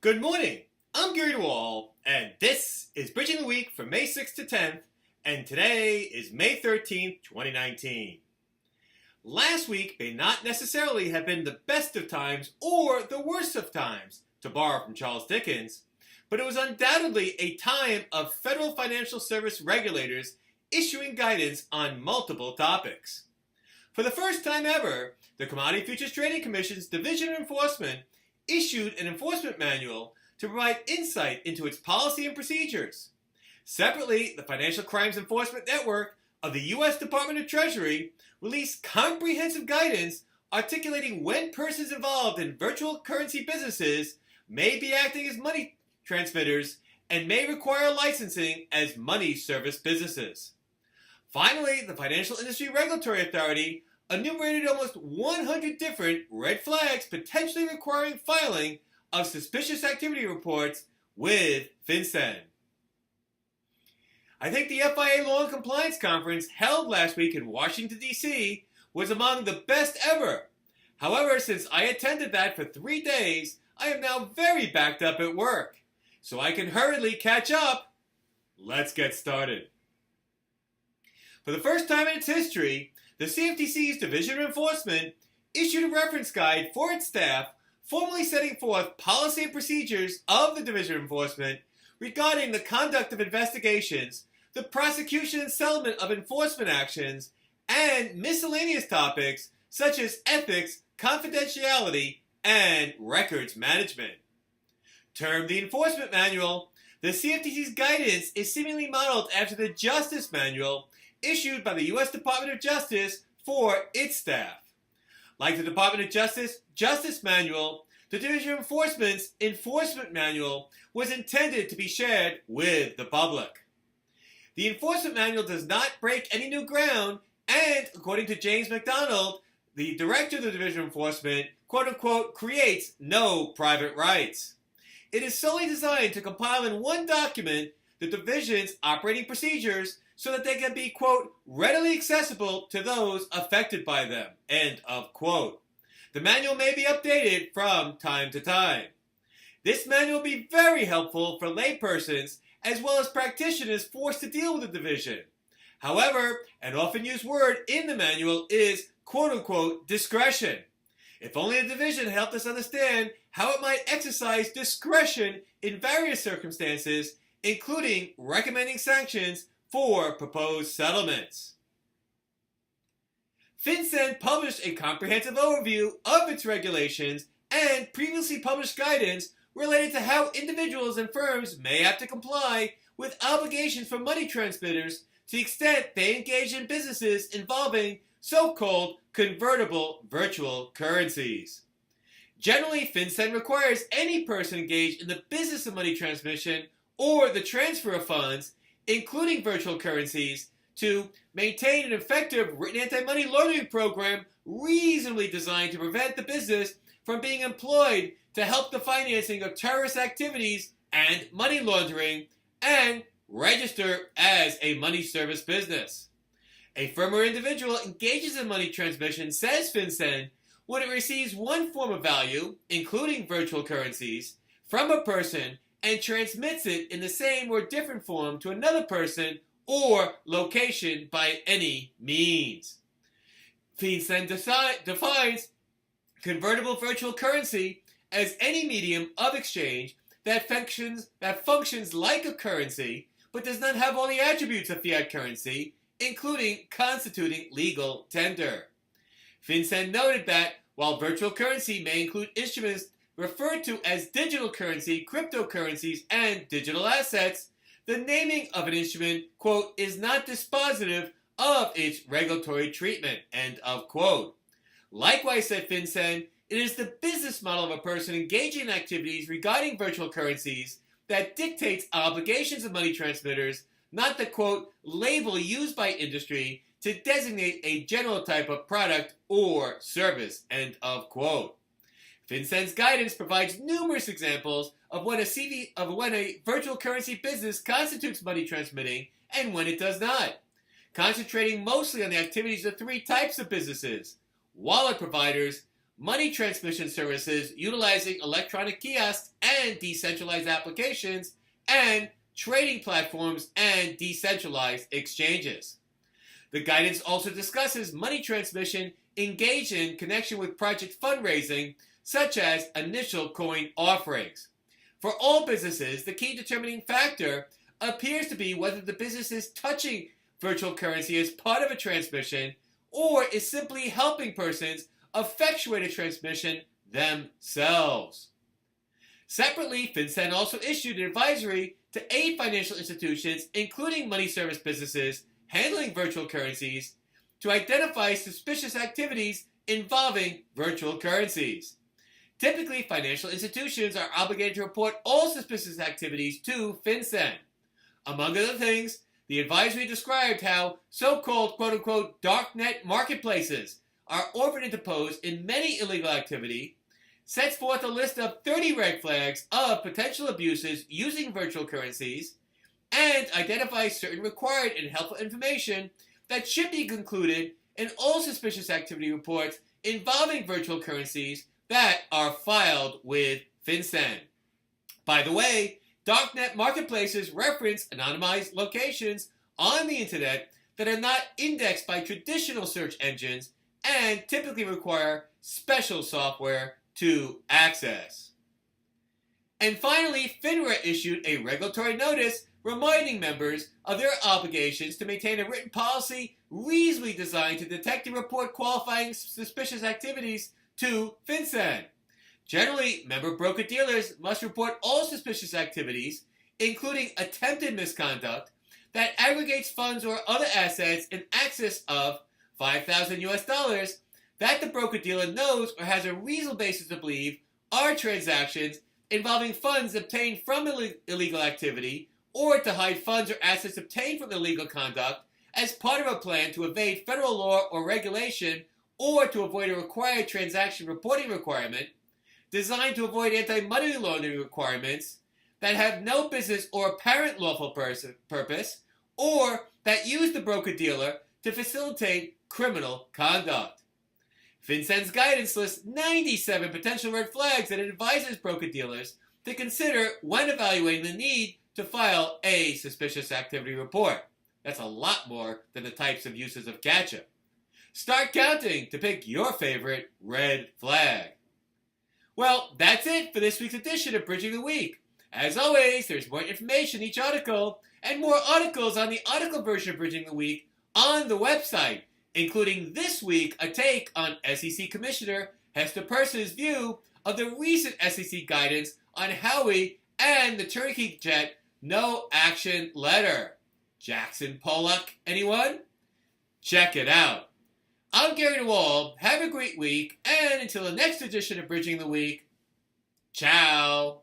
Good morning, I'm Gary DeWall, and this is Bridging the Week from May 6th to 10th, and today is May 13th, 2019. Last week may not necessarily have been the best of times or the worst of times, to borrow from Charles Dickens, but it was undoubtedly a time of federal financial service regulators issuing guidance on multiple topics. For the first time ever, the Commodity Futures Trading Commission's Division of Enforcement issued an enforcement manual to provide insight into its policy and procedures. Separately, the Financial Crimes Enforcement Network of the U.S. Department of Treasury released comprehensive guidance articulating when persons involved in virtual currency businesses may be acting as money transmitters and may require licensing as money service businesses. Finally, the Financial Industry Regulatory Authority enumerated almost 100 different red flags potentially requiring filing of suspicious activity reports with FinCEN. I think the FIA Law and Compliance Conference held last week in Washington, D.C. was among the best ever. However, since I attended that for 3 days, I am now very backed up at work. So I can hurriedly catch up. Let's get started. For the first time in its history, the CFTC's Division of Enforcement issued a reference guide for its staff, formally setting forth policy and procedures of the Division of Enforcement regarding the conduct of investigations, the prosecution and settlement of enforcement actions, and miscellaneous topics such as ethics, confidentiality, and records management. Termed the Enforcement Manual, the CFTC's guidance is seemingly modeled after the Justice Manual issued by the U.S. Department of Justice for its staff. Like the Department of Justice Justice Manual, the Division of Enforcement's Enforcement Manual was intended to be shared with the public. The Enforcement Manual does not break any new ground, and according to James McDonald, the director of the Division of Enforcement, quote-unquote, creates no private rights. It is solely designed to compile in one document the division's operating procedures so that they can be, quote, readily accessible to those affected by them, end of quote. The manual may be updated from time to time. This manual will be very helpful for laypersons as well as practitioners forced to deal with the division. However, an often used word in the manual is, quote-unquote, discretion. If only the division helped us understand how it might exercise discretion in various circumstances, including recommending sanctions for proposed settlements. FinCEN published a comprehensive overview of its regulations and previously published guidance related to how individuals and firms may have to comply with obligations for money transmitters to the extent they engage in businesses involving so-called convertible virtual currencies. Generally, FinCEN requires any person engaged in the business of money transmission or the transfer of funds, including virtual currencies, to maintain an effective written anti-money laundering program reasonably designed to prevent the business from being employed to help the financing of terrorist activities and money laundering, and register as a money service business. A firm or individual engages in money transmission, says FinCEN, when it receives one form of value, including virtual currencies, from a person and transmits it in the same or different form to another person or location by any means. FinCEN defines convertible virtual currency as any medium of exchange that functions like a currency but does not have all the attributes of fiat currency, including constituting legal tender. FinCEN noted that while virtual currency may include instruments referred to as digital currency, cryptocurrencies, and digital assets, the naming of an instrument, quote, is not dispositive of its regulatory treatment, end of quote. Likewise, said FinCEN, it is the business model of a person engaging in activities regarding virtual currencies that dictates obligations of money transmitters, not the, quote, label used by industry to designate a general type of product or service, end of quote. FinCEN's guidance provides numerous examples of when a virtual currency business constitutes money transmitting and when it does not, concentrating mostly on the activities of 3 types of businesses: wallet providers, money transmission services utilizing electronic kiosks and decentralized applications, and trading platforms and decentralized exchanges. The guidance also discusses money transmission engaged in connection with project fundraising, such as initial coin offerings. For all businesses, the key determining factor appears to be whether the business is touching virtual currency as part of a transmission or is simply helping persons effectuate a transmission themselves. Separately, FinCEN also issued an advisory to 8 financial institutions, including money service businesses handling virtual currencies, to identify suspicious activities involving virtual currencies. Typically, financial institutions are obligated to report all suspicious activities to FinCEN. Among other things, the advisory described how so-called quote-unquote darknet marketplaces are often interposed in many illegal activity, sets forth a list of 30 red flags of potential abuses using virtual currencies, and identifies certain required and helpful information that should be included in all suspicious activity reports involving virtual currencies that are filed with FinCEN. By the way, darknet marketplaces reference anonymized locations on the internet that are not indexed by traditional search engines and typically require special software to access. And finally, FINRA issued a regulatory notice reminding members of their obligations to maintain a written policy reasonably designed to detect and report qualifying suspicious activities to FinCEN. Generally, member broker-dealers must report all suspicious activities, including attempted misconduct, that aggregates funds or other assets in excess of $5,000 that the broker-dealer knows or has a reasonable basis to believe are transactions involving funds obtained from illegal activity or to hide funds or assets obtained from illegal conduct as part of a plan to evade federal law or regulation or to avoid a required transaction reporting requirement, designed to avoid anti-money laundering requirements that have no business or apparent lawful purpose, or that use the broker-dealer to facilitate criminal conduct. FinCEN's guidance lists 97 potential red flags that it advises broker-dealers to consider when evaluating the need to file a suspicious activity report. That's a lot more than the types of uses of CATCHA. Start counting to pick your favorite red flag. Well, that's it for this week's edition of Bridging the Week. As always, there's more information in each article and more articles on the article version of Bridging the Week on the website, including this week a take on SEC Commissioner Hester Peirce's view of the recent SEC guidance on Howey and the Turkey Jet No Action Letter. Jackson Pollock, anyone? Check it out. I'm Gary DeWall. Have a great week, and until the next edition of Bridging the Week, ciao.